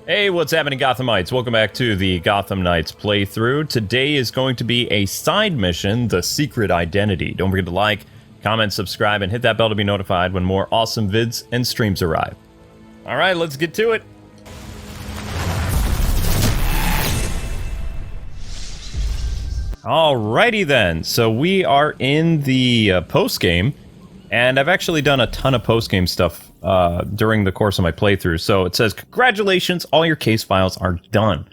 Hey, what's happening, Gothamites? Welcome back to the Gotham Knights playthrough. Today is going to be a side mission, The Secret Identity. Don't forget to like, comment, subscribe, and hit that bell to be notified when more awesome vids and streams arrive. Alright, let's get to it. Alrighty then, so we are in the post-game, and I've actually done a ton of post-game stuff during the course of my playthrough. So it says, congratulations, all your case files are done.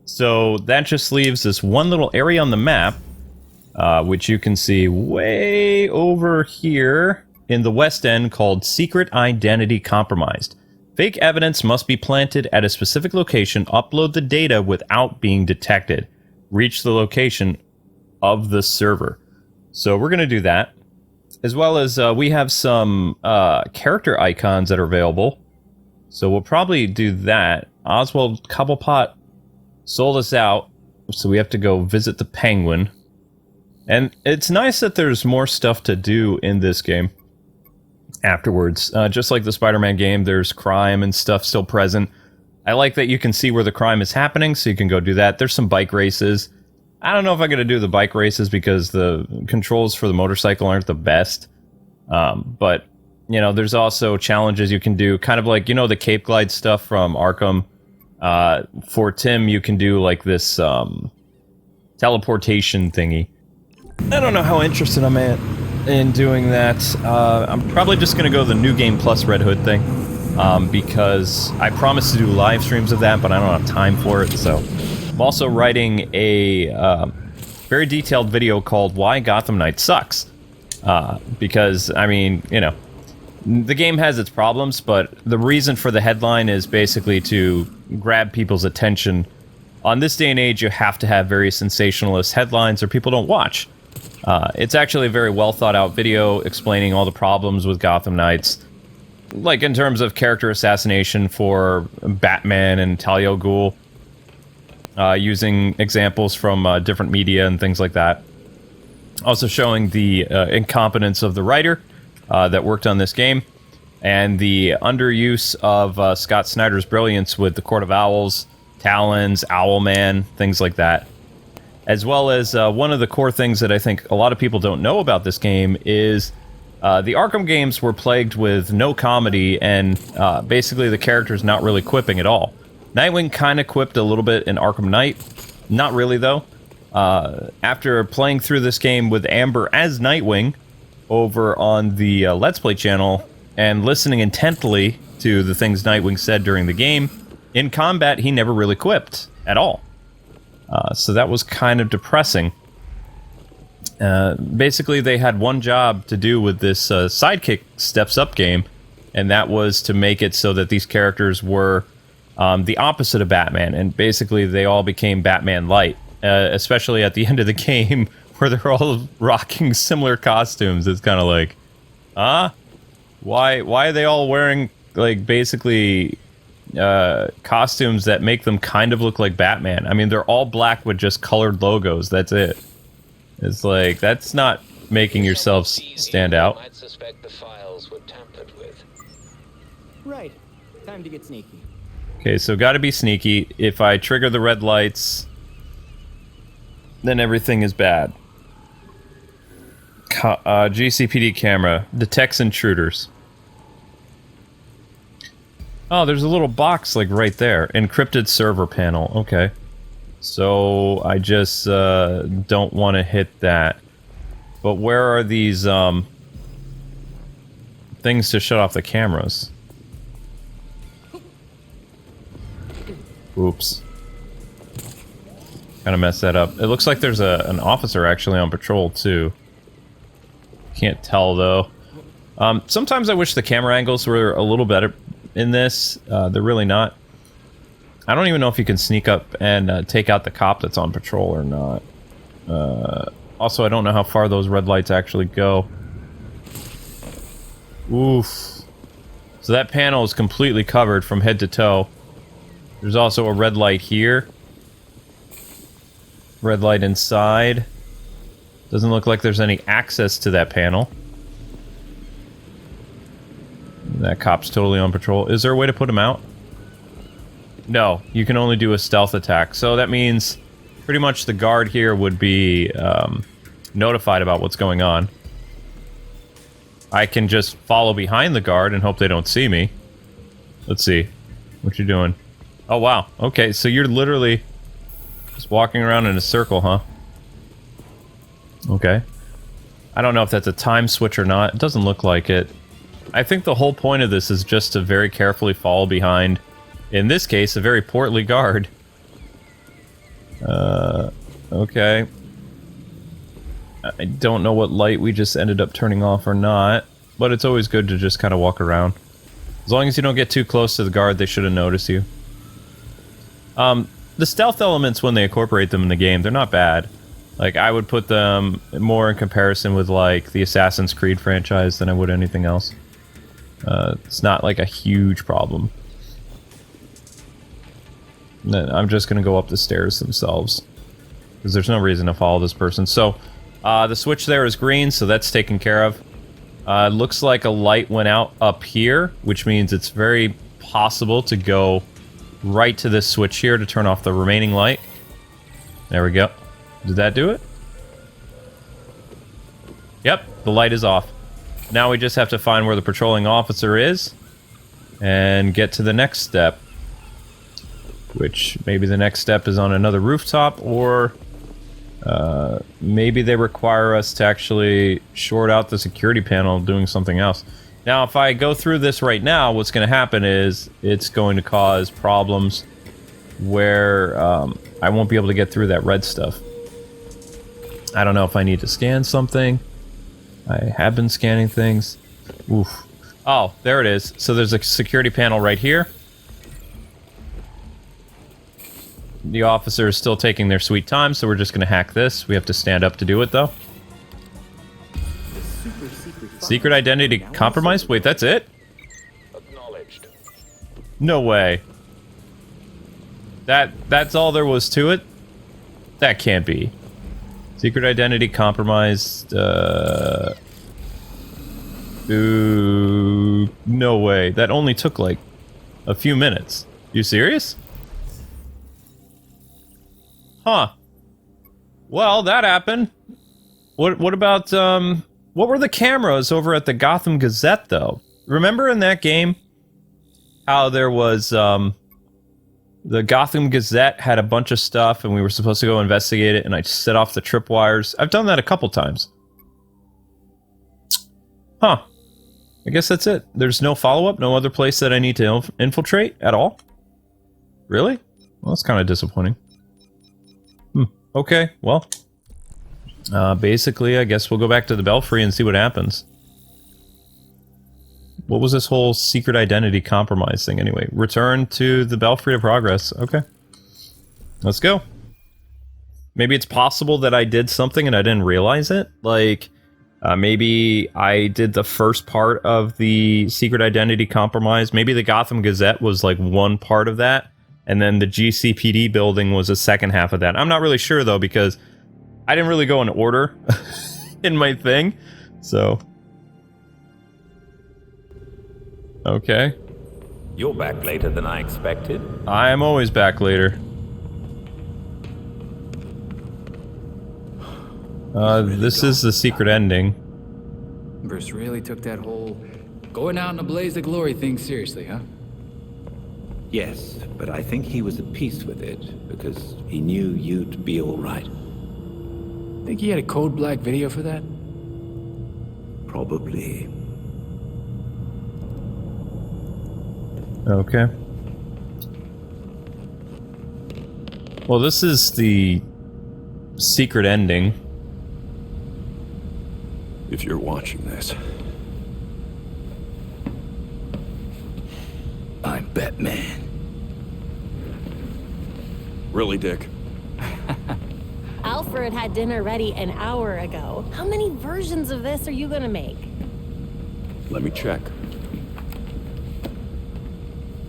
So that just leaves this one little area on the map, which you can see way over here in the west end, called Secret Identity Compromised. Fake evidence must be planted at a specific location, upload the data without being detected. Reach the location of the server. So we're going to do that. As well as we have some character icons that are available. So we'll probably do that. Oswald Cobblepot sold us out, so we have to go visit the Penguin. And it's nice that there's more stuff to do in this game afterwards. Just like the Spider-Man game, there's crime and stuff still present. I like that you can see where the crime is happening, so you can go do that. There's some bike races. I don't know if I'm going to do the bike races because the controls for the motorcycle aren't the best. But, you know, there's also challenges you can do, kind of like, you know, the Cape Glide stuff from Arkham. For Tim, you can do like this teleportation thingy. I don't know how interested I'm in doing that. I'm probably just going to go the New Game Plus Red Hood thing. Because I promised to do live streams of that, but I don't have time for it, so... I'm also writing a very detailed video called Why Gotham Knight Sucks. Because, I mean, you know, the game has its problems, but the reason for the headline is basically to grab people's attention. On this day and age, you have to have very sensationalist headlines or people don't watch. It's actually a very well thought out video explaining all the problems with Gotham Knights. Like in terms of character assassination for Batman and Talia al Ghul. Using examples from different media and things like that. Also showing the incompetence of the writer that worked on this game, and the underuse of Scott Snyder's brilliance with the Court of Owls, Talons, Owlman, things like that. As well as one of the core things that I think a lot of people don't know about this game is the Arkham games were plagued with no comedy and basically the characters not really quipping at all. Nightwing kind of quipped a little bit in Arkham Knight. Not really, though. After playing through this game with Amber as Nightwing over on the Let's Play channel and listening intently to the things Nightwing said during the game, in combat, he never really quipped at all. So that was kind of depressing. Basically, they had one job to do with this Sidekick Steps Up game, and that was to make it so that these characters were... the opposite of Batman, and basically they all became Batman Light, especially at the end of the game, where they're all rocking similar costumes. It's kind of like, why are they all wearing, like, basically, costumes that make them kind of look like Batman? I mean, they're all black with just colored logos, that's it. It's like, that's not making yourselves stand out. I'd suspect the files were tampered with. Right. Time to get sneaky. Okay, so gotta be sneaky. If I trigger the red lights, then everything is bad. GCPD camera detects intruders. Oh, there's a little box, like, right there. Encrypted server panel. Okay. So, I just, don't want to hit that. But where are these, things to shut off the cameras? Oops. Kind of messed that up. It looks like there's an officer actually on patrol, too. Can't tell, though. Sometimes I wish the camera angles were a little better in this. They're really not. I don't even know if you can sneak up and take out the cop that's on patrol or not. Also, I don't know how far those red lights actually go. Oof. So that panel is completely covered from head to toe. There's also a red light here. Red light inside. Doesn't look like there's any access to that panel. That cop's totally on patrol. Is there a way to put him out? No, you can only do a stealth attack. So that means pretty much the guard here would be notified about what's going on. I can just follow behind the guard and hope they don't see me. Let's see. What you doing? Oh, wow. Okay, so you're literally just walking around in a circle, huh? Okay. I don't know if that's a time switch or not. It doesn't look like it. I think the whole point of this is just to very carefully follow behind, in this case, a very portly guard. Okay. I don't know what light we just ended up turning off or not, but it's always good to just kind of walk around. As long as you don't get too close to the guard, they shouldn't notice you. The stealth elements, when they incorporate them in the game, they're not bad. Like, I would put them more in comparison with, like, the Assassin's Creed franchise than I would anything else. It's not, like, a huge problem. I'm just gonna go up the stairs themselves, because there's no reason to follow this person. So, the switch there is green, so that's taken care of. Looks like a light went out up here, which means it's very possible to go right to this switch here to turn off the remaining light. There we go. Did that do it? Yep, the light is off. Now we just have to find where the patrolling officer is and get to the next step. Which, maybe the next step is on another rooftop, or maybe they require us to actually short out the security panel doing something else. Now, if I go through this right now, what's going to happen is it's going to cause problems where I won't be able to get through that red stuff. I don't know if I need to scan something. I have been scanning things. Oof. Oh, there it is. So there's a security panel right here. The officer is still taking their sweet time, so we're just going to hack this. We have to stand up to do it, though. Secret identity compromised? Wait, that's it? Acknowledged. No way. That's all there was to it? That can't be. Secret identity compromised, Ooh, no way. That only took, like, a few minutes. You serious? Huh. Well, that happened. What about, what were the cameras over at the Gotham Gazette, though? Remember in that game how there was, the Gotham Gazette had a bunch of stuff and we were supposed to go investigate it and I set off the tripwires? I've done that a couple times. Huh. I guess that's it. There's no follow-up? No other place that I need to infiltrate at all? Really? Well, that's kind of disappointing. Okay, well. Basically, I guess we'll go back to the Belfry and see what happens. What was this whole secret identity compromise thing anyway? Return to the Belfry to progress. Okay. Let's go. Maybe it's possible that I did something and I didn't realize it. Like, maybe I did the first part of the secret identity compromise. Maybe the Gotham Gazette was like one part of that. And then the GCPD building was a second half of that. I'm not really sure though, because I didn't really go in order in my thing. So... okay. You're back later than I expected. I am always back later. This is the secret ending. Bruce really took that whole going out in a blaze of glory thing seriously, huh? Yes, but I think he was at peace with it, because he knew you'd be all right. Think he had a code black video for that? Probably. Okay. Well, this is the secret ending. If you're watching this. I'm Batman. Really, Dick? Alfred had dinner ready an hour ago. How many versions of this are you gonna make? Let me check.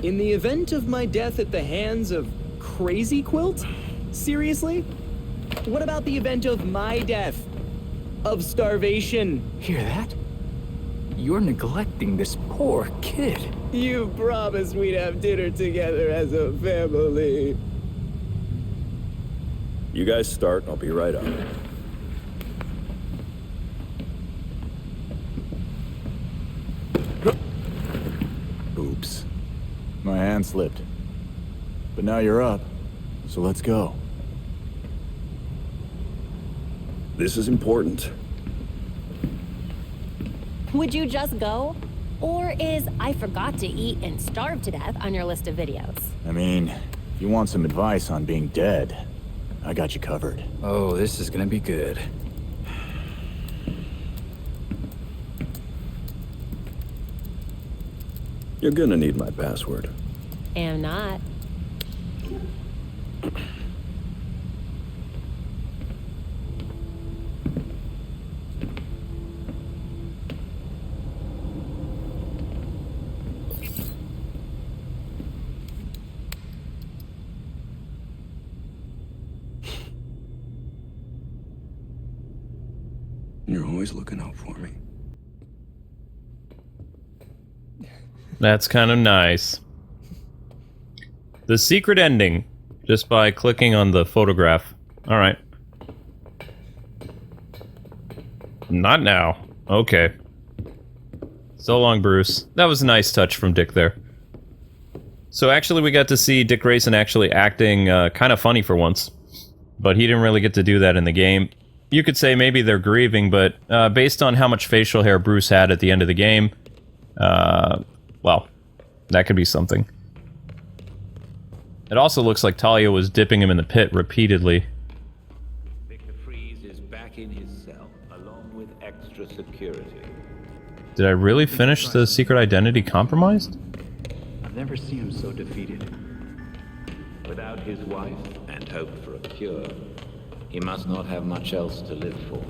In the event of my death at the hands of Crazy Quilt? Seriously? What about the event of my death? Of starvation? Hear that? You're neglecting this poor kid. You promised we'd have dinner together as a family. You guys start, I'll be right up. Oops. My hand slipped. But now you're up, so let's go. This is important. Would you just go? Or is I forgot to eat and starve to death on your list of videos? I mean, if you want some advice on being dead, I got you covered. Oh, this is gonna be good. You're gonna need my password. Am not. You're always looking out for me. That's kind of nice. The secret ending, just by clicking on the photograph. Alright. Not now. Okay. So long, Bruce. That was a nice touch from Dick there. So actually we got to see Dick Grayson actually acting kind of funny for once. But he didn't really get to do that in the game. You could say maybe they're grieving, but based on how much facial hair Bruce had at the end of the game, well, that could be something. It also looks like Talia was dipping him in the pit repeatedly. Victor Freeze is back in his cell, along with extra security. Did I really finish the secret identity compromised? I've never seen him so defeated. Without his wife and hope for a cure, he must not have much else to live for.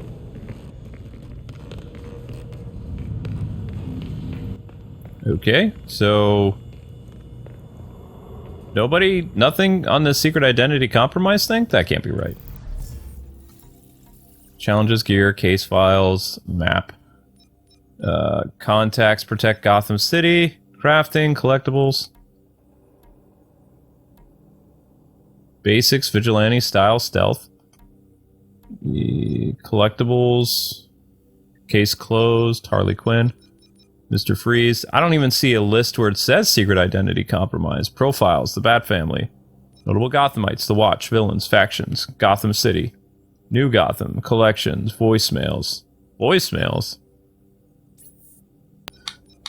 Okay, so... nothing on the secret identity compromise thing? That can't be right. Challenges, gear, case files, map. Contacts, protect Gotham City, crafting, collectibles. Basics, vigilante style, stealth. Collectibles. Case closed, Harley Quinn. Mr. Freeze. I don't even see a list where it says secret identity compromise. Profiles, the Batfamily. Notable Gothamites, the Watch, villains, factions, Gotham City. New Gotham, collections, voicemails. Voicemails?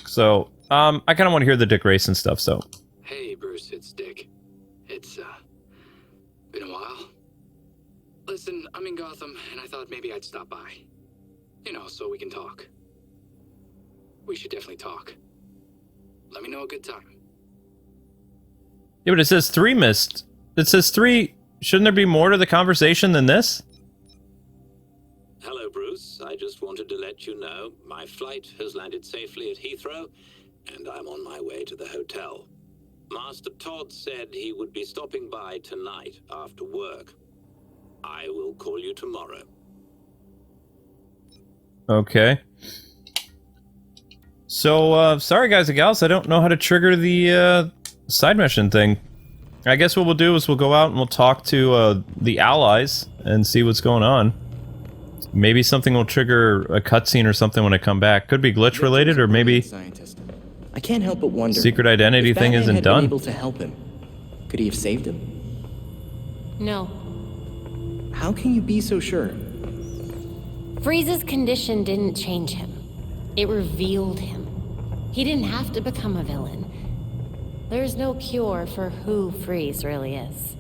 So, I kind of want to hear the Dick Grayson stuff, so. Hey, Bruce, it's Dick. It's, been a while. Listen, I'm in Gotham, and I thought maybe I'd stop by. You know, so we can talk. We should definitely talk. Let me know a good time. Yeah, but it says 3 missed. It says 3. Shouldn't there be more to the conversation than this? Hello, Bruce. I just wanted to let you know my flight has landed safely at Heathrow, and I'm on my way to the hotel. Master Todd said he would be stopping by tonight after work. I will call you tomorrow. Okay. So, sorry guys and gals, I don't know how to trigger the, side mission thing. I guess what we'll do is we'll go out and we'll talk to, the allies and see what's going on. Maybe something will trigger a cutscene or something when I come back. Could be glitch related, or maybe Scientist. I can't help but wonder. secret identity if thing Batman isn't had done. been able to help him, could he have saved him? No. How can you be so sure? Freeze's condition didn't change him. It revealed him. He didn't have to become a villain. There's no cure for who Freeze really is.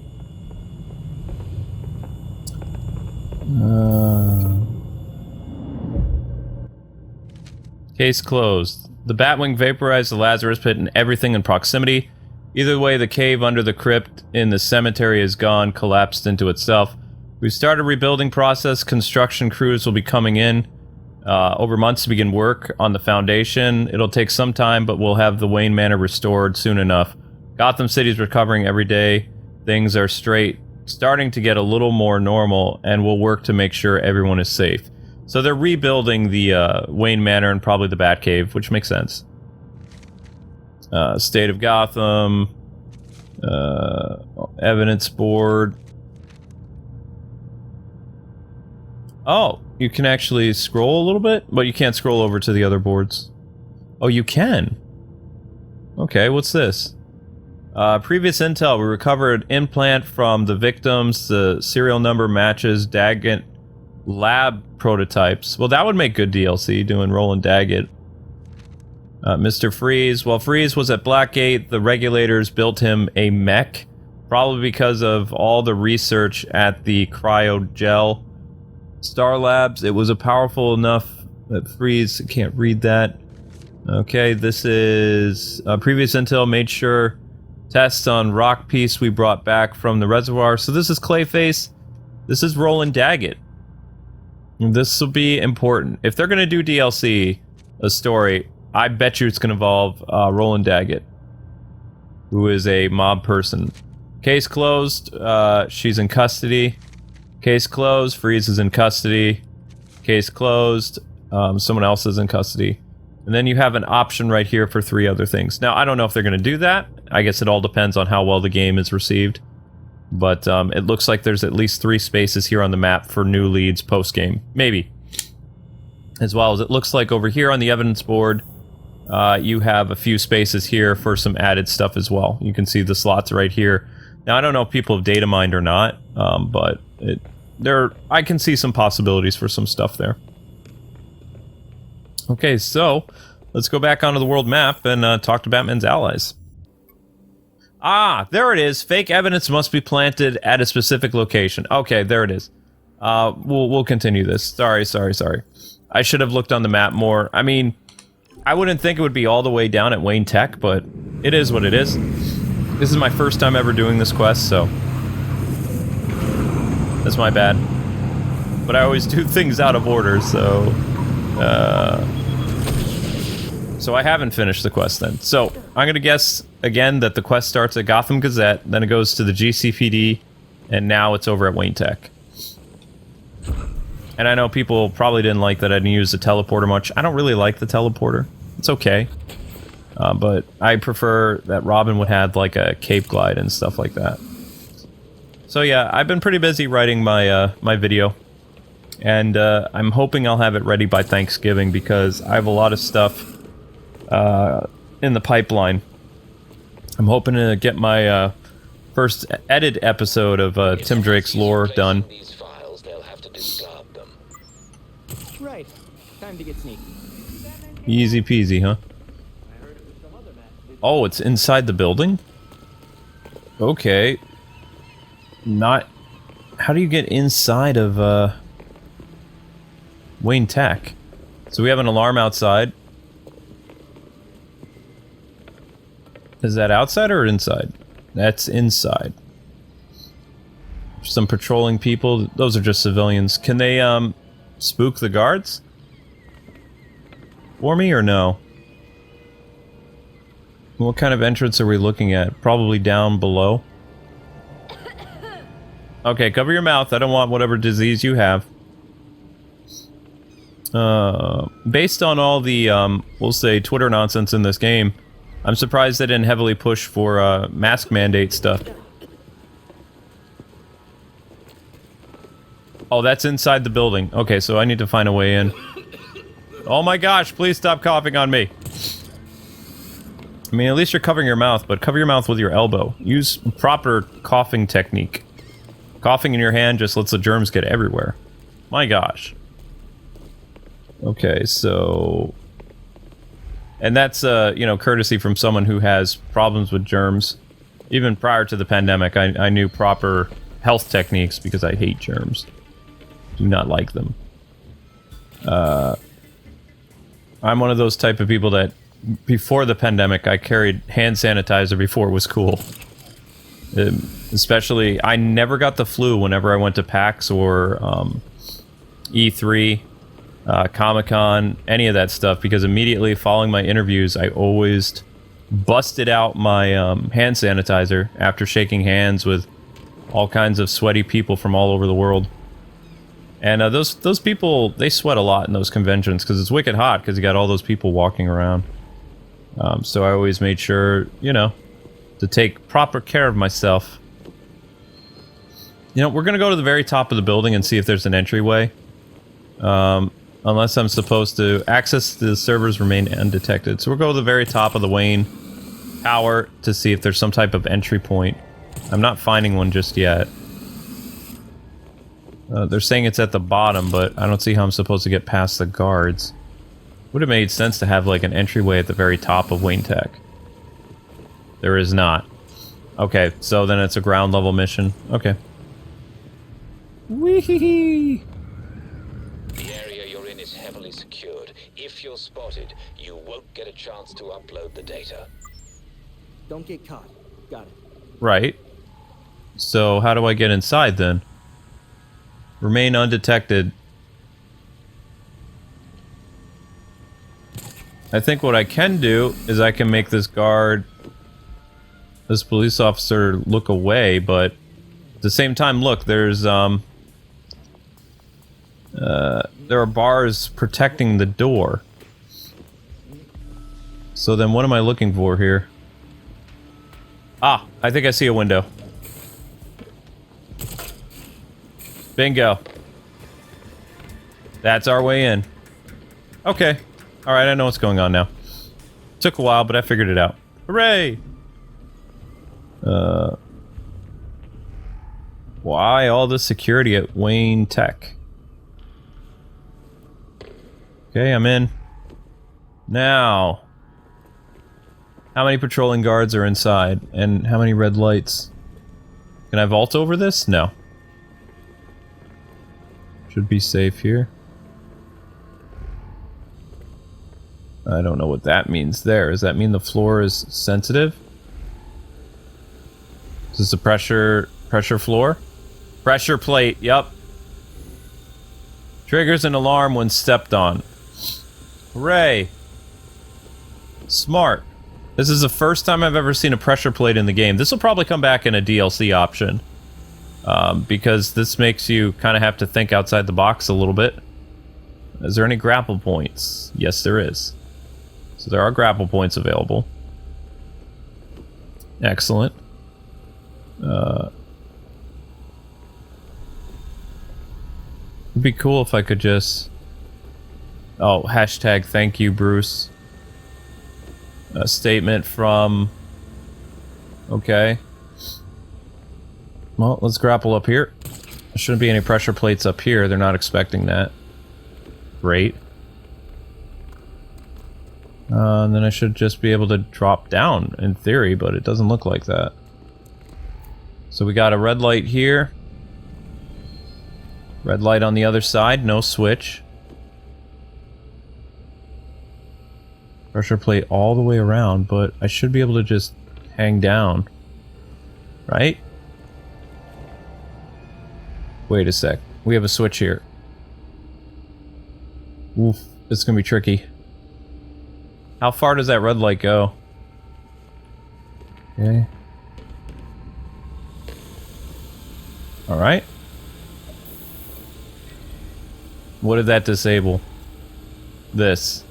Case closed. The Batwing vaporized the Lazarus Pit and everything in proximity. Either way, the cave under the crypt in the cemetery is gone, collapsed into itself. We've started a rebuilding process. Construction crews will be coming in over months to begin work on the foundation. It'll take some time, but we'll have the Wayne Manor restored soon enough. Gotham City's recovering every day. Things are starting to get a little more normal, and we'll work to make sure everyone is safe. So they're rebuilding the Wayne Manor and probably the Batcave, which makes sense. State of Gotham, evidence board. Oh, you can actually scroll a little bit, but you can't scroll over to the other boards. Oh, you can. Okay, what's this? Previous intel, we recovered implant from the victims. The serial number matches Daggett lab prototypes. Well, that would make good DLC, doing Roland Daggett. Mr. Freeze. While Freeze was at Blackgate, the regulators built him a mech, probably because of all the research at the cryogel Star Labs. It was a powerful enough that Freeze can't read that. Okay, this is previous intel made sure tests on rock piece we brought back from the reservoir. So this is Clayface. This is Roland Daggett. This will be important. If they're going to do DLC, a story, I bet you it's going to involve Roland Daggett, who is a mob person. Case closed. She's in custody. Case closed. Freeze is in custody. Case closed. Someone else is in custody. And then you have an option right here for 3 other things. Now, I don't know if they're going to do that. I guess it all depends on how well the game is received. But it looks like there's at least 3 spaces here on the map for new leads post-game. Maybe. As well as it looks like over here on the evidence board, you have a few spaces here for some added stuff as well. You can see the slots right here. Now, I don't know if people have data mined or not, but I can see some possibilities for some stuff there. Okay, so let's go back onto the world map and talk to Batman's allies. Ah, there it is. Fake evidence must be planted at a specific location. Okay, there it is. We'll continue this. Sorry. I should have looked on the map more. I mean, I wouldn't think it would be all the way down at Wayne Tech, but it is what it is. This is my first time ever doing this quest, so that's my bad. But I always do things out of order, so I haven't finished the quest then. So I'm gonna guess again that the quest starts at Gotham Gazette, then it goes to the GCPD, and now it's over at Wayne Tech. And I know people probably didn't like that I didn't use the teleporter much. I don't really like the teleporter. It's okay. But I prefer that Robin would have like a cape glide and stuff like that. So yeah, I've been pretty busy writing my my video. And I'm hoping I'll have it ready by Thanksgiving because I have a lot of stuff in the pipeline. I'm hoping to get my first edit episode of Tim Drake's lore done. Right. Time to get sneaky. Easy peasy, huh? Oh, it's inside the building? Okay. Not... How do you get inside of, Wayne Tech? So we have an alarm outside. Is that outside or inside? That's inside. Some patrolling people. Those are just civilians. Can they, spook the guards? For me or no? What kind of entrance are we looking at? Probably down below. Okay, cover your mouth. I don't want whatever disease you have. Based on all the, we'll say, Twitter nonsense in this game, I'm surprised they didn't heavily push for, mask mandate stuff. Oh, that's inside the building. Okay, so I need to find a way in. Oh my gosh, please stop coughing on me. I mean, at least you're covering your mouth, but cover your mouth with your elbow. Use proper coughing technique. Coughing in your hand just lets the germs get everywhere. My gosh. Okay, so... And that's, you know, courtesy from someone who has problems with germs. Even prior to the pandemic, I knew proper health techniques because I hate germs. Do not like them. I'm one of those type of people that, before the pandemic, I carried hand sanitizer before it was cool. Especially, I never got the flu whenever I went to PAX or E3, Comic-Con, any of that stuff, because immediately following my interviews, I always busted out my hand sanitizer after shaking hands with all kinds of sweaty people from all over the world. And those people, they sweat a lot in those conventions because it's wicked hot because you got all those people walking around. So I always made sure, you know, to take proper care of myself. You know, we're gonna go to the very top of the building and see if there's an entryway. Unless I'm supposed to access the servers remain undetected. So we'll go to the very top of the Wayne Tower to see if there's some type of entry point. I'm not finding one just yet. They're saying it's at the bottom, but I don't see how I'm supposed to get past the guards. Would have made sense to have like an entryway at the very top of Wayne Tech. There is not. Okay, so then it's a ground level mission. Okay. Wee-hee-hee! The area you're in is heavily secured. If you're spotted, you won't get a chance to upload the data. Don't get caught. Got it. Right. So how do I get inside then? Remain undetected. I think what I can do is I can make this guard, this police officer, look away, but at the same time, look, there's there are bars protecting the door. So then what am I looking for here? Ah, I think I see a window. Bingo. That's our way in. Okay. Alright, I know what's going on now. Took a while, but I figured it out. Hooray! Why all this security at Wayne Tech? Okay, I'm in. Now. How many patrolling guards are inside? And how many red lights? Can I vault over this? No. Should be safe here. I don't know what that means there. Does that mean the floor is sensitive? Is this a pressure floor? Pressure plate, yep. Triggers an alarm when stepped on. Hooray. Smart. This is the first time I've ever seen a pressure plate in the game. This will probably come back in a DLC option. Because this makes you kind of have to think outside the box a little bit. Is there any grapple points? Yes, there is. So there are grapple points available. Excellent. It'd be cool if I could just... Oh, hashtag thank you, Bruce. A statement from... Okay. Well, let's grapple up here. There shouldn't be any pressure plates up here. They're not expecting that. Great. And then I should just be able to drop down, in theory, but it doesn't look like that. So we got a red light here. Red light on the other side, no switch. Pressure plate all the way around, but I should be able to just hang down. Right? Wait a sec. We have a switch here. Oof, it's gonna be tricky. How far does that red light go? Okay. Alright. What did that disable? This.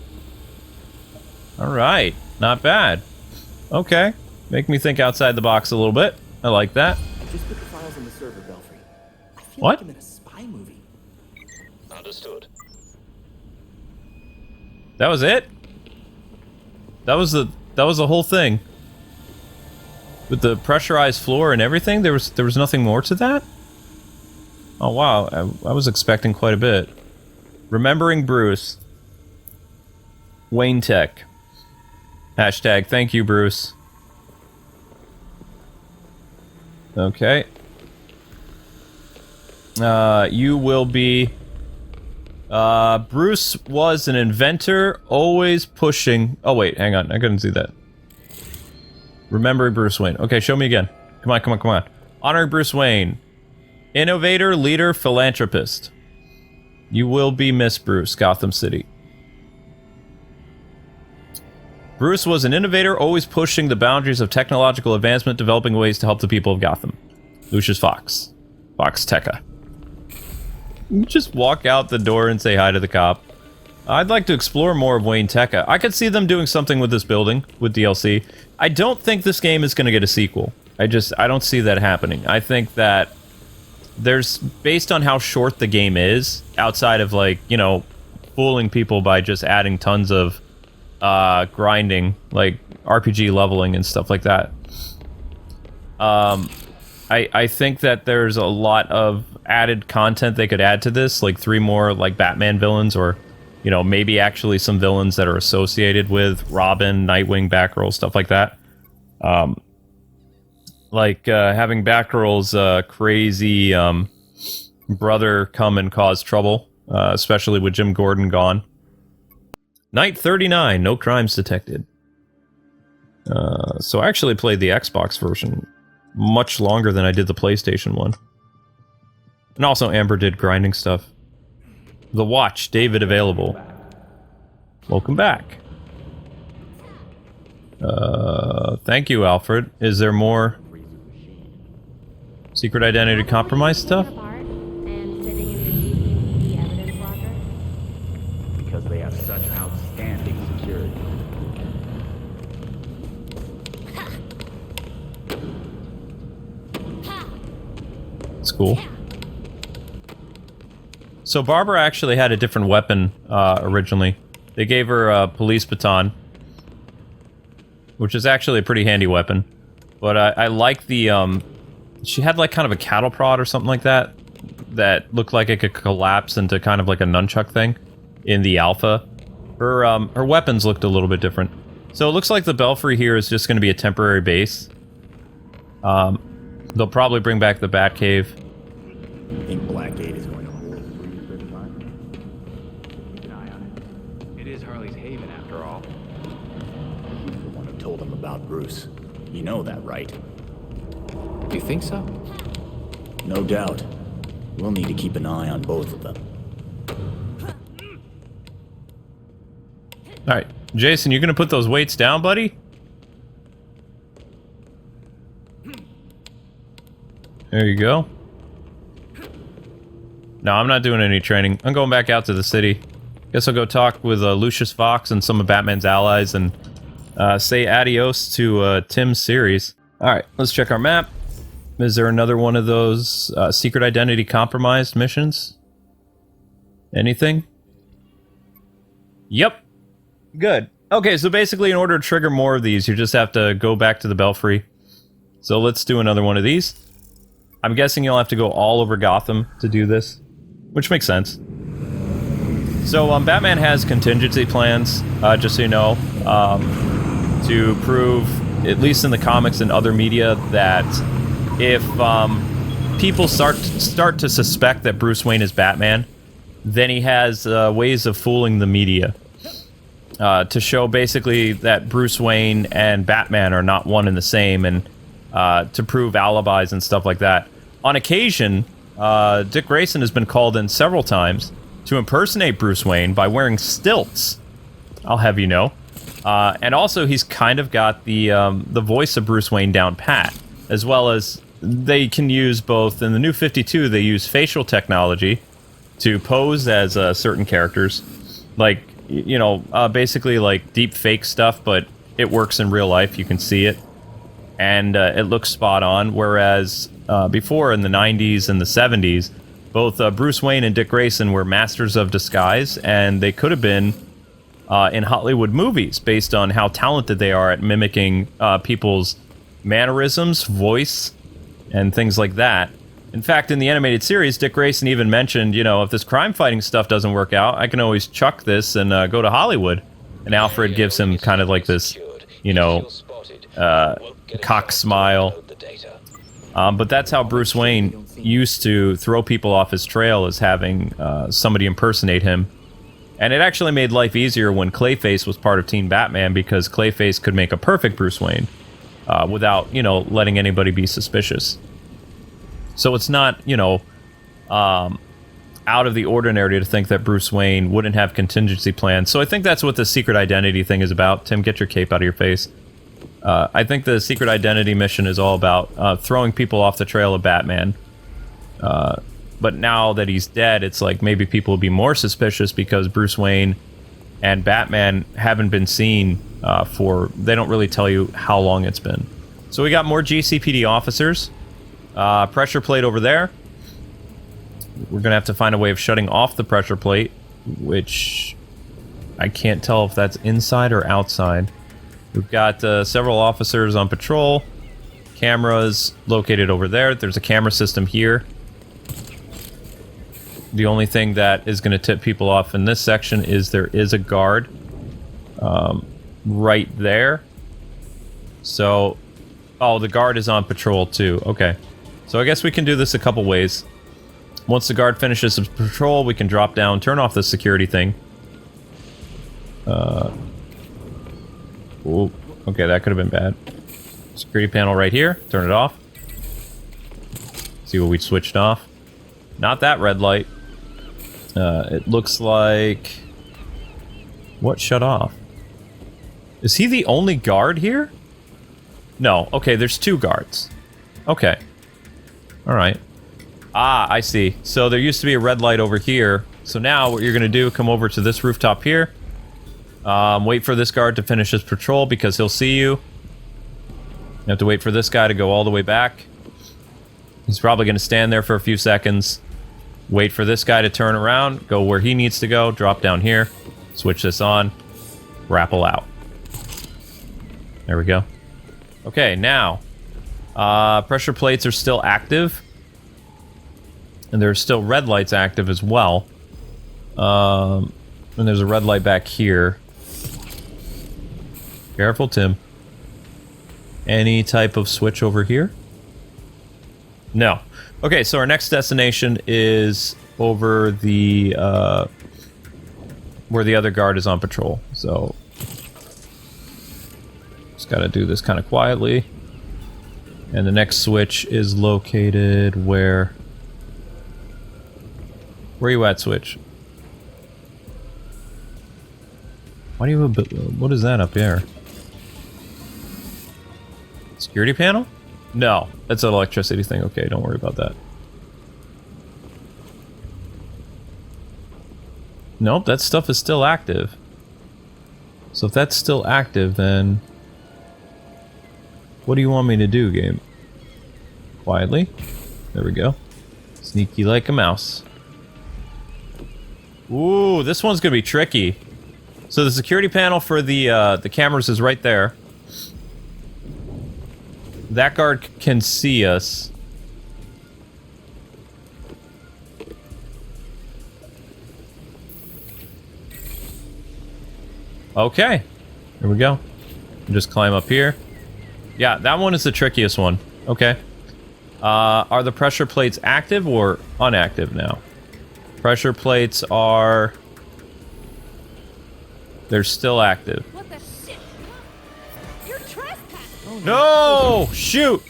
Alright. Not bad. Okay. Make me think outside the box a little bit. I like that. Just put the files on the server, Belfry. I feel What? like I'm in a spy movie. Understood. That was it? That was the whole thing. With the pressurized floor and everything, there was nothing more to that? Oh wow, I was expecting quite a bit. Remembering Bruce. Wayne Tech. Hashtag thank you, Bruce. Okay. You will be... Bruce was an inventor, always pushing... Oh wait, hang on, I couldn't see that. Remembering Bruce Wayne. Okay, show me again. Come on, come on, come on. Honoring Bruce Wayne. Innovator, leader, philanthropist. You will be Miss Bruce, Gotham City. Bruce was an innovator, always pushing the boundaries of technological advancement, developing ways to help the people of Gotham. Lucius Fox. Fox Tekka. You just walk out the door and say hi to the cop. I'd like to explore more of Wayne Tekka. I could see them doing something with this building, with DLC. I don't think this game is going to get a sequel. I don't see that happening. I think that there's, based on how short the game is, outside of, like, you know, fooling people by just adding tons of grinding, like RPG leveling and stuff like that. I think that there's a lot of added content they could add to this, like 3 more, like, Batman villains, or, you know, maybe actually some villains that are associated with Robin, Nightwing, Batgirl, stuff like that. Like having Batgirl's crazy brother come and cause trouble, especially with Jim Gordon gone. Night 39, no crimes detected. So I actually played the Xbox version much longer than I did the PlayStation one. And also Amber did grinding stuff. The Watch, David available. Welcome back. Thank you, Alfred. Is there more secret identity compromise stuff? Because they have such outstanding security. It's cool. So Barbara actually had a different weapon originally. They gave her a police baton, which is actually a pretty handy weapon. But I like the, she had like kind of a cattle prod or something like that, that looked like it could collapse into kind of like a nunchuck thing in the alpha. Her weapons looked a little bit different. So it looks like the Belfry here is just going to be a temporary base. They'll probably bring back the Batcave. You think Blackgate is going to hold Freeze this time? Keep an eye on it. It is Harley's haven, after all. He's the one who told him about Bruce. You know that, right? You think so? No doubt. We'll need to keep an eye on both of them. Alright, Jason, you gonna put those weights down, buddy? There you go. No, I'm not doing any training. I'm going back out to the city. Guess I'll go talk with Lucius Fox and some of Batman's allies and say adios to Tim's series. Alright, let's check our map. Is there another one of those secret identity compromised missions? Anything? Yep. Good. Okay, so basically in order to trigger more of these, you just have to go back to the Belfry. So let's do another one of these. I'm guessing you'll have to go all over Gotham to do this, which makes sense. So Batman has contingency plans, just so you know, to prove, at least in the comics and other media, that if people start to suspect that Bruce Wayne is Batman, then he has ways of fooling the media to show basically that Bruce Wayne and Batman are not one and the same, and to prove alibis and stuff like that. On occasion, Dick Grayson has been called in several times to impersonate Bruce Wayne by wearing stilts, I'll have you know. And also, he's kind of got the voice of Bruce Wayne down pat, as well as they can use both. In the New 52, they use facial technology to pose as certain characters, like, you know, basically like deep fake stuff, but it works in real life. You can see it, and it looks spot on. Whereas before, in the 90s and the 70s, both Bruce Wayne and Dick Grayson were masters of disguise, and they could have been in Hollywood movies based on how talented they are at mimicking people's mannerisms, voice, and things like that. In fact, in the animated series, Dick Grayson even mentioned, you know, if this crime-fighting stuff doesn't work out, I can always chuck this and go to Hollywood. And Alfred gives him kind of like this, you know, cock smile. But that's how Bruce Wayne used to throw people off his trail, is having somebody impersonate him. And it actually made life easier when Clayface was part of Teen Batman, because Clayface could make a perfect Bruce Wayne without, you know, letting anybody be suspicious. So it's not, you know, out of the ordinary to think that Bruce Wayne wouldn't have contingency plans. So I think that's what the secret identity thing is about. Tim, get your cape out of your face. I think the secret identity mission is all about throwing people off the trail of Batman. But now that he's dead, it's like maybe people will be more suspicious because Bruce Wayne and Batman haven't been seen for... They don't really tell you how long it's been. So we got more GCPD officers. Pressure plate over there. We're going to have to find a way of shutting off the pressure plate, which I can't tell if that's inside or outside. We've got several officers on patrol. Cameras located over there. There's a camera system here. The only thing that is going to tip people off in this section is there is a guard right there. So, oh, the guard is on patrol too. Okay. So I guess we can do this a couple ways. Once the guard finishes his patrol, we can drop down, turn off the security thing. Ooh, okay, that could have been bad. Security panel right here. Turn it off. See what we switched off. Not that red light. It looks like... What shut off? Is he the only guard here? No. Okay, there's 2 guards. Okay. Alright. Ah, I see. So there used to be a red light over here. So now what you're going to do, come over to this rooftop here. Wait for this guard to finish his patrol because he'll see you. You have to wait for this guy to go all the way back. He's probably going to stand there for a few seconds. Wait for this guy to turn around, go where he needs to go, drop down here, switch this on, grapple out. There we go. Okay, now, pressure plates are still active. And there's still red lights active as well. And there's a red light back here. Careful, Tim. Any type of switch over here? No. Okay, so our next destination is over the, where the other guard is on patrol. So, just gotta do this kind of quietly. And the next switch is located where... Where are you at, Switch? Why do you have a... What is that up there? Security panel? No, that's an electricity thing. Okay, don't worry about that. Nope, that stuff is still active. So if that's still active, then... What do you want me to do, game? Quietly. There we go. Sneaky like a mouse. Ooh, this one's gonna be tricky. So the security panel for the cameras is right there. That guard can see us. Okay. Here we go. Just climb up here. Yeah, that one is the trickiest one. Okay. Are the pressure plates active or inactive now? Pressure plates are... They're still active. What the shit? You're trespassing! No! Shoot!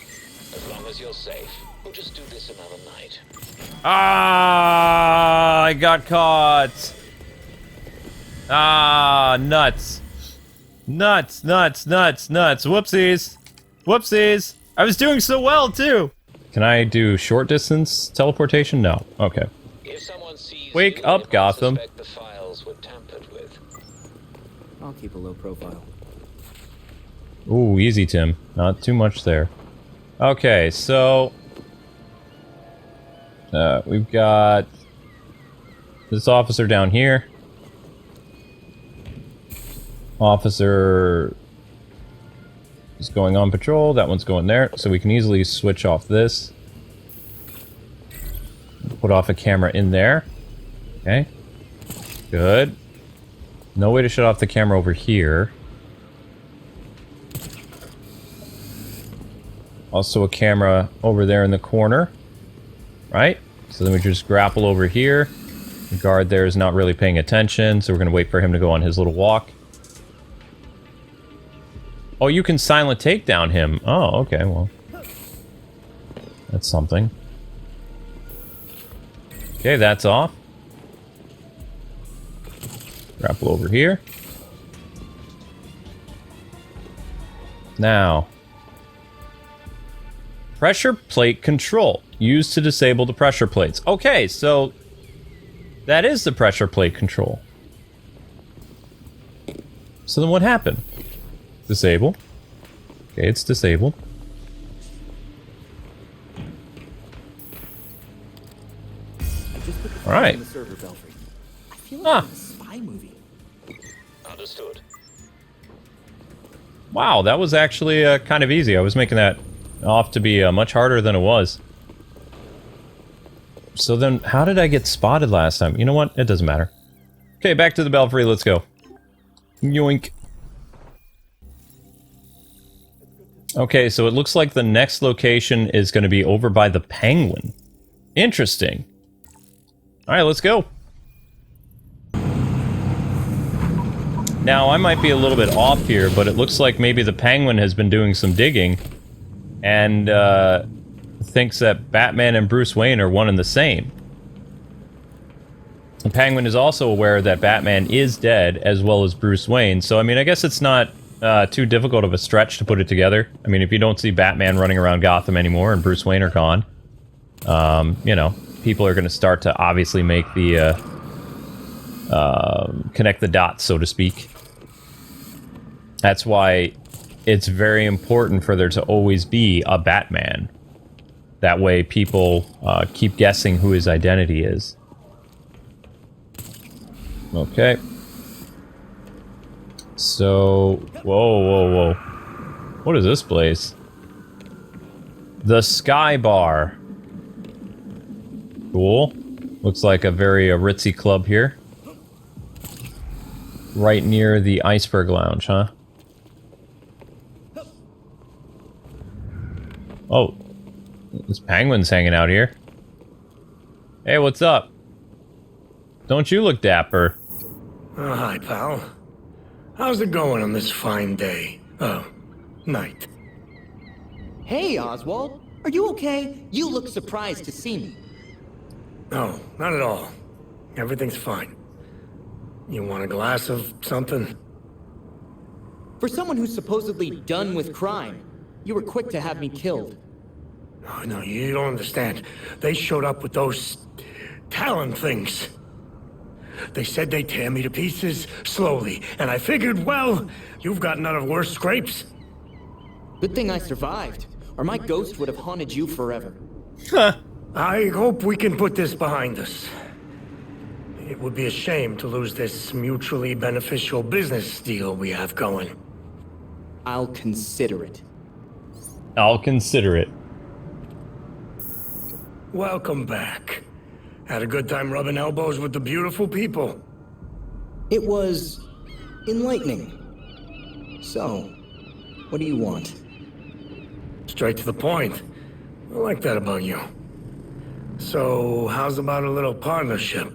As long as you're safe, we'll just do this another night. Ah! I got caught! Ah, nuts. Nuts, nuts, nuts, nuts. Whoopsies. Whoopsies. I was doing so well, too. Can I do short distance teleportation? No. Okay. If someone sees Wake you, up, they might Gotham. suspect the files were tampered with. I'll keep a low profile. Ooh, easy, Tim. Not too much there. Okay, so... we've got... this officer down here. Officer... is going on patrol. That one's going there. So we can easily switch off this. Put off a camera in there. Okay. Good. No way to shut off the camera over here. Also a camera over there in the corner. Right? So then we just grapple over here. The guard there is not really paying attention, so we're going to wait for him to go on his little walk. Oh, you can silent takedown him. Oh, okay, well. That's something. Okay, that's off. Grapple over here. Now. Pressure plate control. Used to disable the pressure plates. Okay, so that is the pressure plate control. So then what happened? Disable. Okay, it's disabled. All right. The server, Belfry. I feel like I'm in a spy movie. Understood. Wow, that was actually kind of easy. I was making that off to be much harder than it was. So then, how did I get spotted last time? You know what? It doesn't matter. Okay, back to the Belfry. Let's go. Yoink. Okay, so it looks like the next location is going to be over by the Penguin. Interesting. Alright, let's go. Now, I might be a little bit off here, but it looks like maybe the Penguin has been doing some digging and thinks that Batman and Bruce Wayne are one and the same. The Penguin is also aware that Batman is dead, as well as Bruce Wayne, so I mean, I guess it's not too difficult of a stretch to put it together. I mean, if you don't see Batman running around Gotham anymore and Bruce Wayne are gone, you know, people are going to start to obviously make the, connect the dots, so to speak. That's why it's very important for there to always be a Batman. That way people keep guessing who his identity is. Okay. So, whoa. What is this place? The Sky Bar. Cool. Looks like a very ritzy club here. Right near the Iceberg Lounge, huh? Oh. This Penguin's hanging out here. Hey, what's up? Don't you look dapper? Oh, hi, pal. How's it going on this fine day? Night. Hey, Oswald. Are you okay? You look surprised to see me. No, not at all. Everything's fine. You want a glass of something? For someone who's supposedly done with crime, you were quick to have me killed. Oh, no, you don't understand. They showed up with those Talon things. They said they'd tear me to pieces, slowly, and I figured, well, you've gotten out of worse scrapes. Good thing I survived, or my ghost would have haunted you forever. I hope we can put this behind us. It would be a shame to lose this mutually beneficial business deal we have going. I'll consider it. I'll consider it. Welcome back. Had a good time rubbing elbows with the beautiful people. It was enlightening. So, what do you want? Straight to the point. I like that about you. So, how's about a little partnership?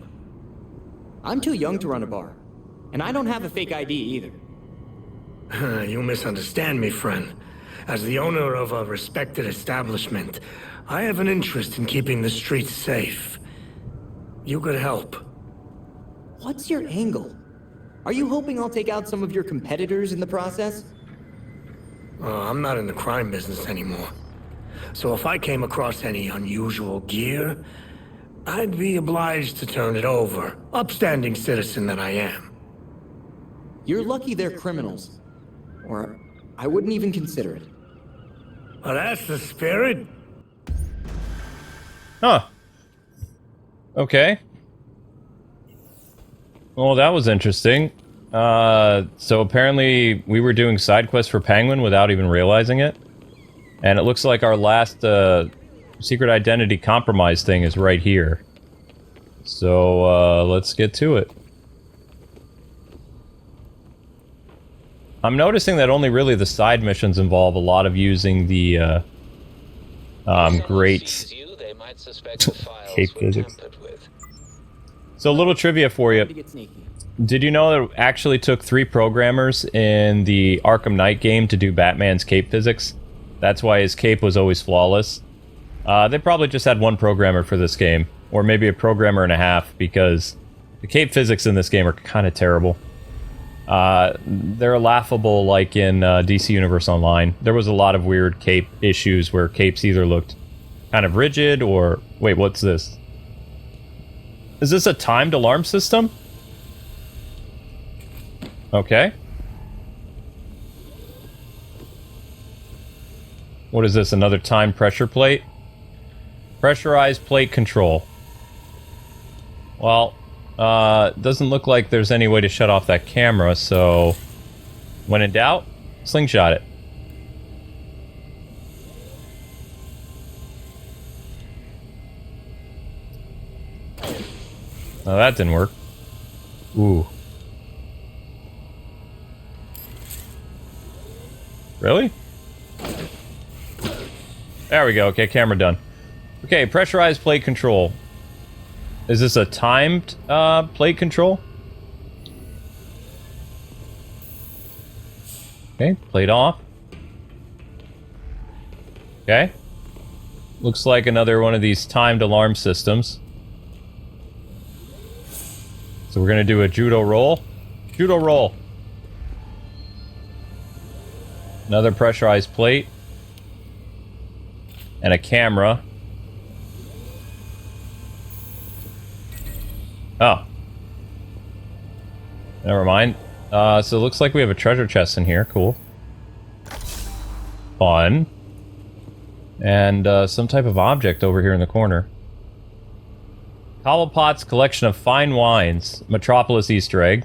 I'm too young to run a bar, and I don't have a fake ID either. You misunderstand me, friend. As the owner of a respected establishment, I have an interest in keeping the streets safe. You could help. What's your angle? Are you hoping I'll take out some of your competitors in the process? I'm not in the crime business anymore. So if I came across any unusual gear, I'd be obliged to turn it over. Upstanding citizen that I am. You're lucky they're criminals. Or I wouldn't even consider it. Well, that's the spirit. Huh. Okay. Well, that was interesting. So apparently we were doing side quests for Penguin without even realizing it. And it looks like our last secret identity compromise thing is right here. So let's get to it. I'm noticing that only really the side missions involve a lot of using the great cape physics. So a little trivia for you. Did you know that it actually took 3 programmers in the Arkham Knight game to do Batman's cape physics? That's why his cape was always flawless. They probably just had 1 programmer for this game, or maybe a programmer and a half, because the cape physics in this game are kind of terrible. They're laughable like in DC Universe Online. There was a lot of weird cape issues where capes either looked kind of rigid or... Wait, what's this? Is this a timed alarm system? Okay. What is this? Another time pressure plate? Pressurized plate control. Well, doesn't look like there's any way to shut off that camera, so when in doubt, slingshot it. Oh, that didn't work. Ooh. Really? There we go. Okay, camera done. Okay, pressurized plate control. Is this a timed plate control? Okay, plate off. Okay. Looks like another one of these timed alarm systems. So we're gonna do a judo roll. Judo roll. Another pressurized plate. And a camera. Oh. Never mind. So it looks like we have a treasure chest in here. Cool. Fun. And some type of object over here in the corner. Cobblepot's collection of fine wines. Metropolis Easter egg.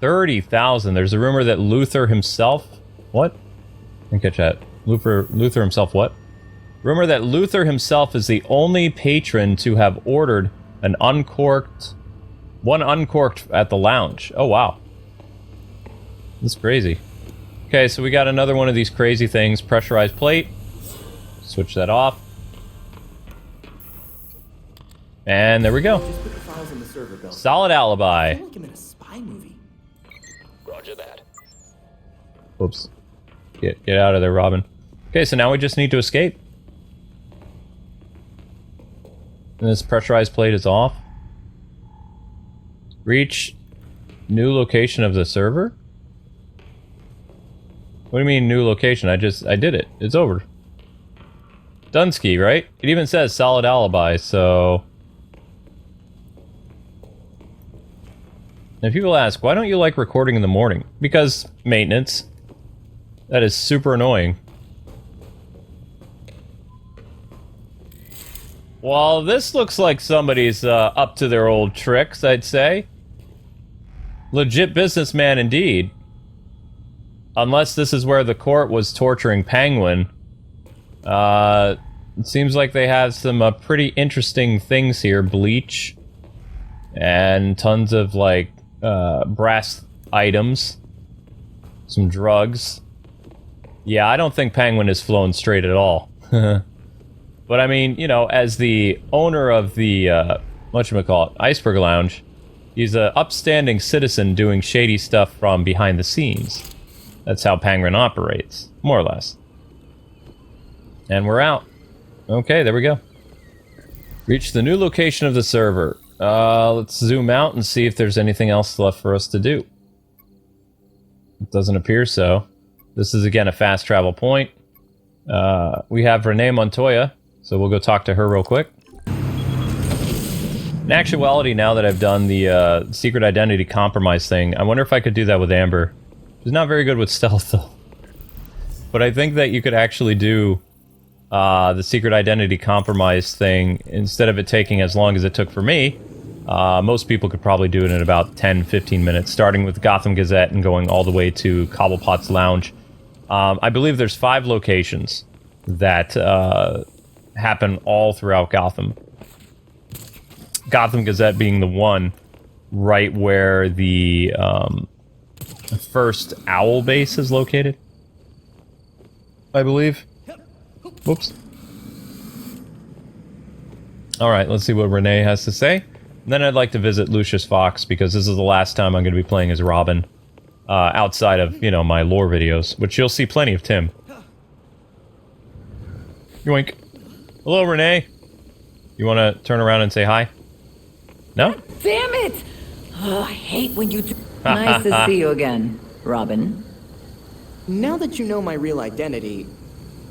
30,000. There's a rumor that Luther himself... What? I didn't catch that. Luther himself what? Rumor that Luther himself is the only patron to have ordered an uncorked... One uncorked at the lounge. Oh, wow. That's crazy. Okay, so we got another one of these crazy things. Pressurized plate. Switch that off. And there we go. Just put the files in the server, Belfry. Solid alibi. I feel like I'm in a spy movie. Roger that. Oops. Get out of there, Robin. Okay, so now we just need to escape. And this pressurized plate is off. Reach new location of the server? What do you mean new location? I did it. It's over. Dunsky, right? It even says solid alibi, so... And people ask, why don't you like recording in the morning? Because maintenance. That is super annoying. Well, this looks like somebody's up to their old tricks, I'd say. Legit businessman indeed. Unless this is where the court was torturing Penguin. It seems like they have some pretty interesting things here. Bleach. And tons of, like, brass items. Some drugs. Yeah, I don't think Penguin is flown straight at all. But I mean, you know, as the owner of the, whatchamacallit, Iceberg Lounge, he's an upstanding citizen doing shady stuff from behind the scenes. That's how Penguin operates, more or less. And we're out. Okay, there we go. Reach the new location of the server. Let's zoom out and see if there's anything else left for us to do. It doesn't appear so. This is, again, a fast travel point. We have Renee Montoya, so we'll go talk to her real quick. In actuality, now that I've done the secret identity compromise thing, I wonder if I could do that with Amber. She's not very good with stealth, though. But I think that you could actually do the secret identity compromise thing, instead of it taking as long as it took for me. Most people could probably do it in about 10-15 minutes, starting with Gotham Gazette and going all the way to Cobblepot's Lounge. I believe there's 5 locations that happen all throughout Gotham. Gotham Gazette being the one right where the first Owl base is located, I believe. Whoops. Alright, let's see what Renee has to say. And then I'd like to visit Lucius Fox, because this is the last time I'm going to be playing as Robin. Outside of, you know, my lore videos, which you'll see plenty of Tim. Yoink. Hello, Renee. You want to turn around and say hi? No? Damn it! Oh, I hate when you do... Nice to see you again, Robin. Now that you know my real identity,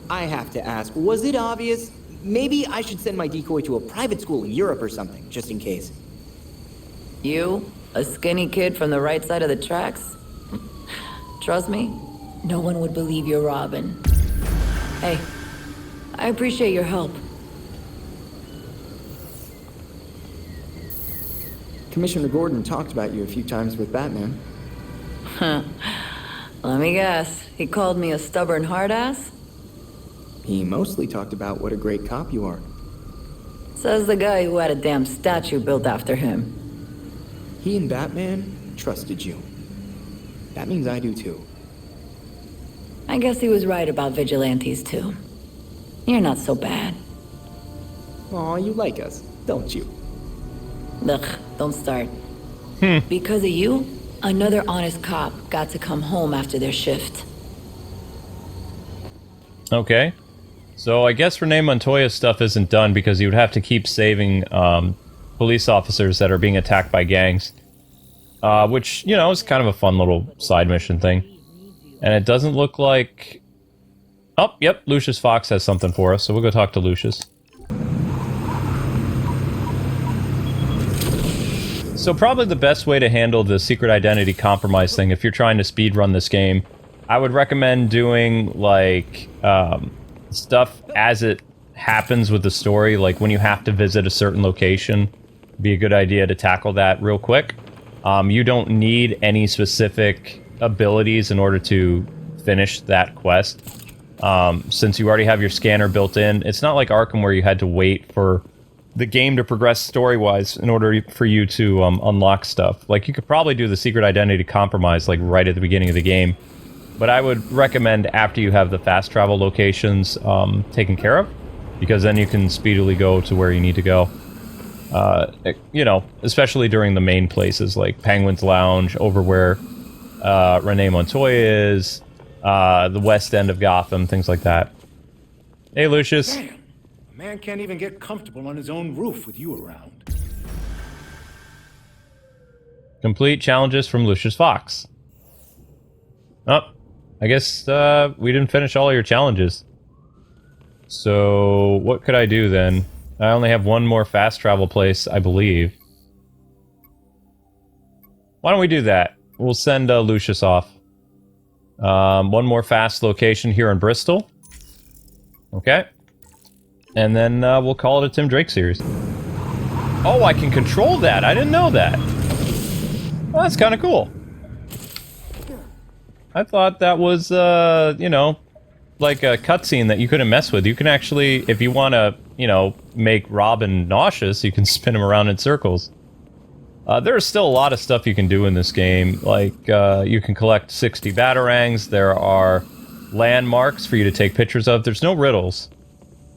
I have to ask, was it obvious? Maybe I should send my decoy to a private school in Europe or something, just in case. You? A skinny kid from the right side of the tracks? Trust me, no one would believe you're Robin. Hey, I appreciate your help. Commissioner Gordon talked about you a few times with Batman. Let me guess. He called me a stubborn hard-ass? He mostly talked about what a great cop you are. Says the guy who had a damn statue built after him. He and Batman trusted you. That means I do too. I guess he was right about vigilantes too. You're not so bad. Aw, you like us, don't you? Ugh, don't start. Because of you, another honest cop got to come home after their shift. Okay. So I guess Renee Montoya's stuff isn't done because you would have to keep saving police officers that are being attacked by gangs. Which, you know, is kind of a fun little side mission thing. And it doesn't look like... Oh, yep, Lucius Fox has something for us, so we'll go talk to Lucius. So probably the best way to handle the secret identity compromise thing, if you're trying to speedrun this game, I would recommend doing, like, stuff as it happens with the story. Like, when you have to visit a certain location, it'd be a good idea to tackle that real quick. You don't need any specific abilities in order to finish that quest. Since you already have your scanner built in, it's not like Arkham where you had to wait for the game to progress story-wise in order for you to unlock stuff. Like, you could probably do the secret identity compromise, like, right at the beginning of the game. But I would recommend after you have the fast travel locations taken care of, because then you can speedily go to where you need to go. You know, especially during the main places, like Penguin's Lounge, over where Renee Montoya is, the west end of Gotham, things like that. Hey, Lucius. Damn, a man can't even get comfortable on his own roof with you around. Complete challenges from Lucius Fox. Oh, I guess we didn't finish all your challenges. So, what could I do then? I only have one more fast travel place, I believe. Why don't we do that? We'll send Lucius off. One more fast location here in Bristol. Okay. And then we'll call it a Tim Drake series. Oh, I can control that! I didn't know that! Well, that's kind of cool. I thought that was, you know, like a cutscene that you couldn't mess with. You can actually, if you want to, you know, make Robin nauseous, you can spin him around in circles. There's still a lot of stuff you can do in this game. Like, you can collect 60 batarangs. There are landmarks for you to take pictures of. There's no riddles,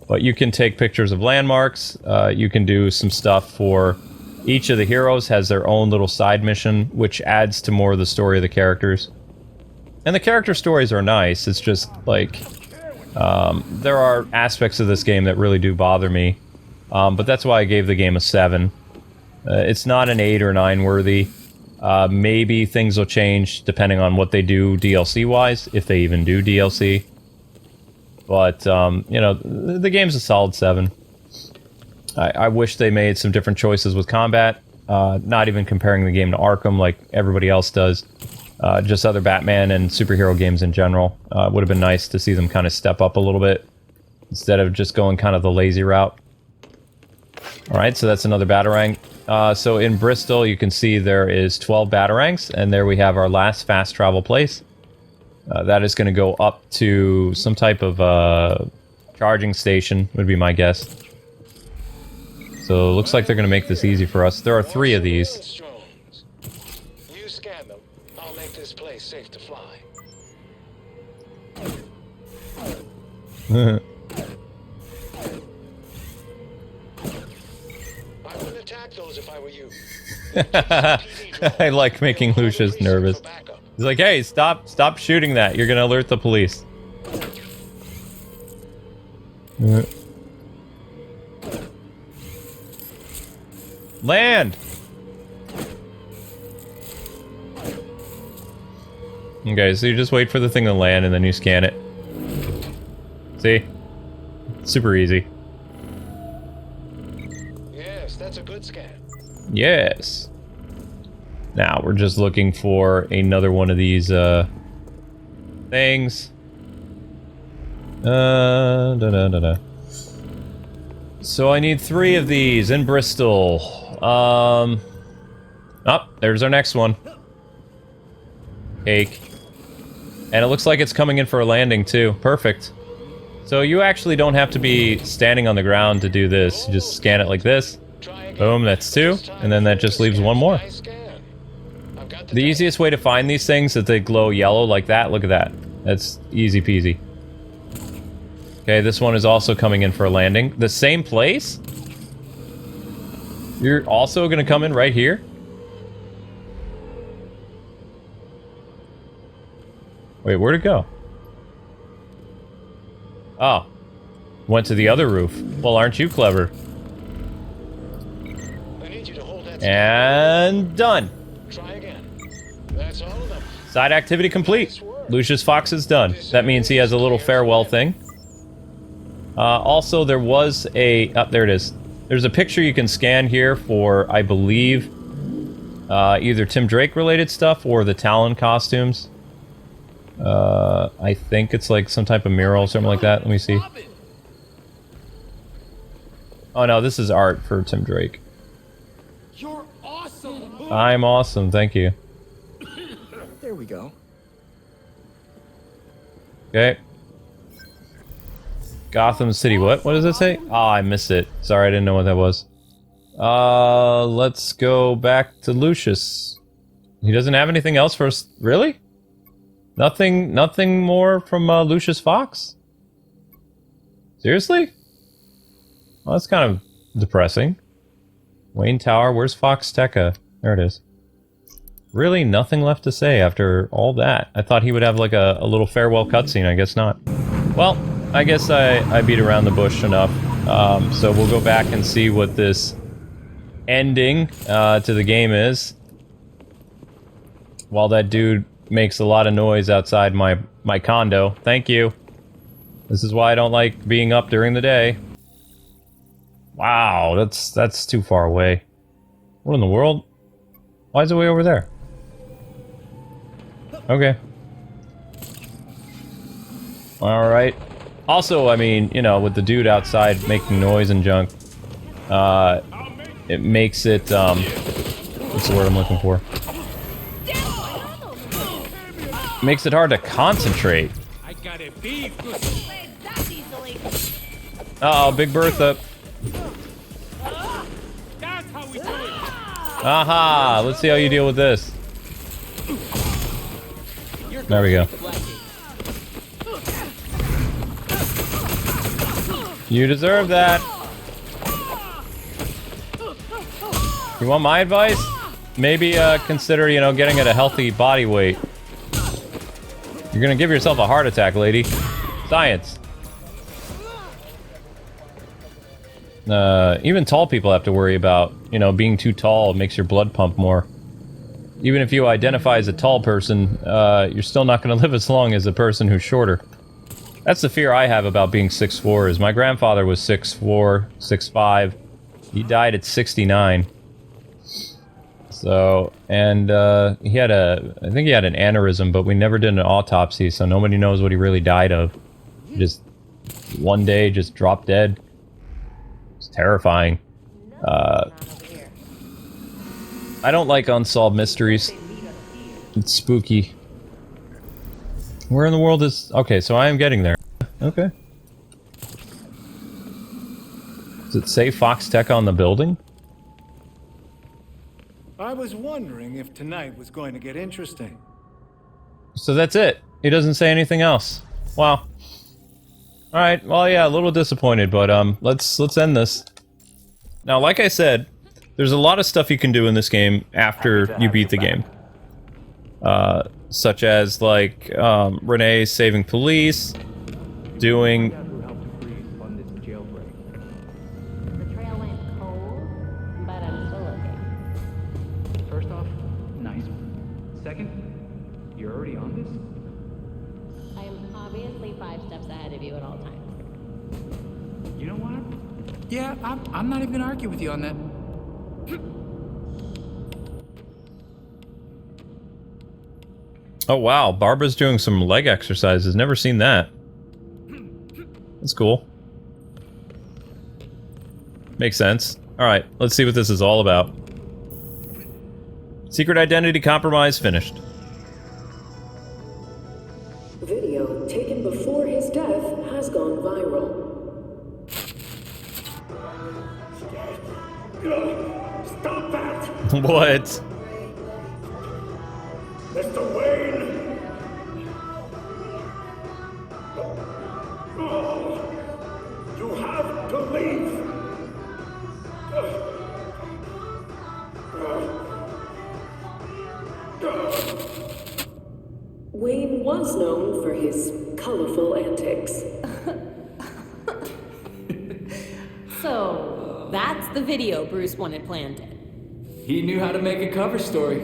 but you can take pictures of landmarks. You can do some stuff for... Each of the heroes has their own little side mission, which adds to more of the story of the characters. And the character stories are nice. It's just, like... there are aspects of this game that really do bother me. But that's why I gave the game a 7. It's not an 8 or 9 worthy. Maybe things will change depending on what they do DLC-wise, if they even do DLC. But, you know, the game's a solid 7. I wish they made some different choices with combat. Not even comparing the game to Arkham like everybody else does. Just other Batman and superhero games in general. Would have been nice to see them kind of step up a little bit, instead of just going kind of the lazy route. Alright, so that's another Batarang. So in Bristol, you can see there is 12 Batarangs, and there we have our last fast travel place. That is going to go up to some type of charging station, would be my guess. So it looks like they're going to make this easy for us. There are 3 of these. You scan them. I'll make this place safe to fly. I wouldn't attack those if I were you. I like making Lucius nervous. He's like, hey, stop shooting that. You're going to alert the police. Land! Okay, so you just wait for the thing to land and then you scan it. See? Super easy. Yes, that's a good scan. Yes. Now, we're just looking for another one of these, things. Da-da-da-da. So I need 3 of these in Bristol. Oh, there's our next one. Cake. And it looks like it's coming in for a landing too. Perfect. So you actually don't have to be standing on the ground to do this. You just scan it like this. Boom, that's 2. And then that just leaves 1 more. The easiest way to find these things is they glow yellow like that. Look at that. That's easy peasy. Okay, this one is also coming in for a landing. The same place? You're also gonna come in right here? Wait, where'd it go? Oh. Went to the other roof. Well, aren't you clever? And done. Try again. That's all of them. Side activity complete. Lucius Fox is done. That means he has a little farewell thing. Also, there was a... Oh, there it is. There's a picture you can scan here for, I believe, either Tim Drake related stuff or the Talon costumes. I think it's like some type of mural or something like that. Let me see. Oh no, this is art for Tim Drake. You're awesome. I'm awesome, thank you. There we go. Okay. Gotham City, what? What does it say? Oh, I missed it. Sorry, I didn't know what that was. Let's go back to Lucius. He doesn't have anything else for us? Really? Nothing more from Lucius Fox? Seriously? Well, that's kind of depressing. Wayne Tower, where's Fox Tekka? There it is. Really, nothing left to say after all that. I thought he would have like a little farewell cutscene, I guess not. Well, I guess I beat around the bush enough. So we'll go back and see what this ending to the game is. While that dude makes a lot of noise outside my condo. Thank you. This is why I don't like being up during the day. Wow, that's too far away. What in the world? Why is it way over there? Okay. Alright. Also, I mean, you know, with the dude outside making noise and junk, it makes it, what's the word I'm looking for? Makes it hard to concentrate. Uh-oh, Big Bertha. Aha! Let's see how you deal with this. There we go. You deserve that. You want my advice? Maybe consider, you know, getting at a healthy body weight. You're gonna give yourself a heart attack, lady. Science. Even tall people have to worry about, you know, being too tall makes your blood pump more. Even if you identify as a tall person, you're still not going to live as long as a person who's shorter. That's the fear I have about being 6'4", is my grandfather was 6'4", 6'5". He died at 69. So, and he had I think he had an aneurysm, but we never did an autopsy, so nobody knows what he really died of. He just, one day, just dropped dead. It's terrifying. I don't like unsolved mysteries. It's spooky. Where in the world is... Okay, so I am getting there. Okay. Does it say Fox Tech on the building? I was wondering if tonight was going to get interesting. So that's it. He doesn't say anything else. Wow. Alright, well yeah, a little disappointed, but let's end this. Now, like I said, there's a lot of stuff you can do in this game after you beat the game. Such as, like, Renee saving police, doing... The trail went cold, but I'm still looking. First off, nice one. Second, you're already on this? I am obviously 5 steps ahead of you at all times. You know what? Yeah, I'm not even gonna argue with you on that. Oh wow, Barbara's doing some leg exercises. Never seen that. That's cool. Makes sense. Alright, let's see what this is all about. Secret identity compromise finished. Video taken before his death has gone viral. Stop that! What? Mr. Wayne! Oh, you have to leave! Wayne was known for his colorful antics. So, that's the video Bruce wanted planted. He knew how to make a cover story.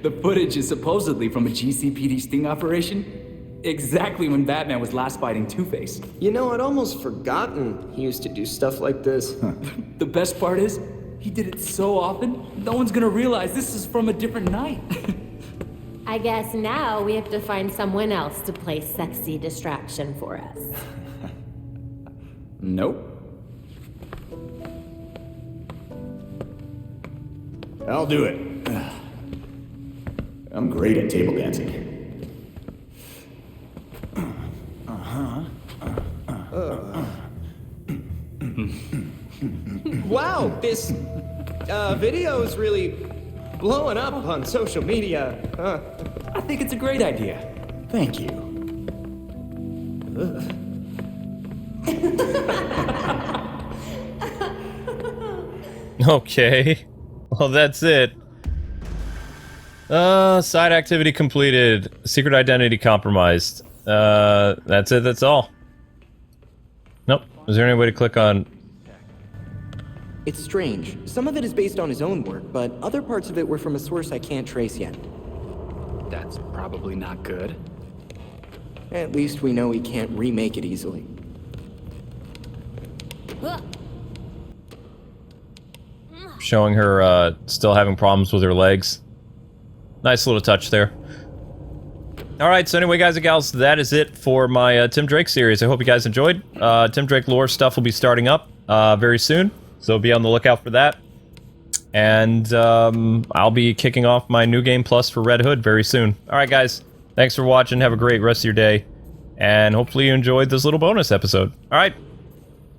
The footage is supposedly from a GCPD sting operation. Exactly when Batman was last fighting Two-Face. You know, I'd almost forgotten he used to do stuff like this. The best part is, he did it so often, no one's gonna realize this is from a different night. I guess now we have to find someone else to play sexy distraction for us. Nope. I'll do it. I'm great at table dancing. Wow, this video is really blowing up on social media. I think it's a great idea. Thank you. Okay. Well, that's it. Side activity completed. Secret identity compromised. That's it, that's all. Nope. Is there any way to click on... It's strange. Some of it is based on his own work, but other parts of it were from a source I can't trace yet. That's probably not good. At least we know he can't remake it easily. Showing her, still having problems with her legs. Nice little touch there. Alright, so anyway, guys and gals, that is it for my Tim Drake series. I hope you guys enjoyed. Tim Drake lore stuff will be starting up very soon, so be on the lookout for that. And I'll be kicking off my New Game Plus for Red Hood very soon. Alright, guys, thanks for watching. Have a great rest of your day. And hopefully you enjoyed this little bonus episode. Alright,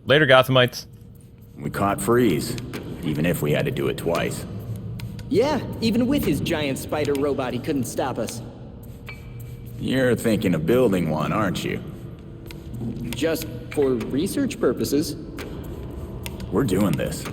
later, Gothamites. We caught Freeze, even if we had to do it twice. Yeah, even with his giant spider robot, he couldn't stop us. You're thinking of building one, aren't you? Just for research purposes. We're doing this.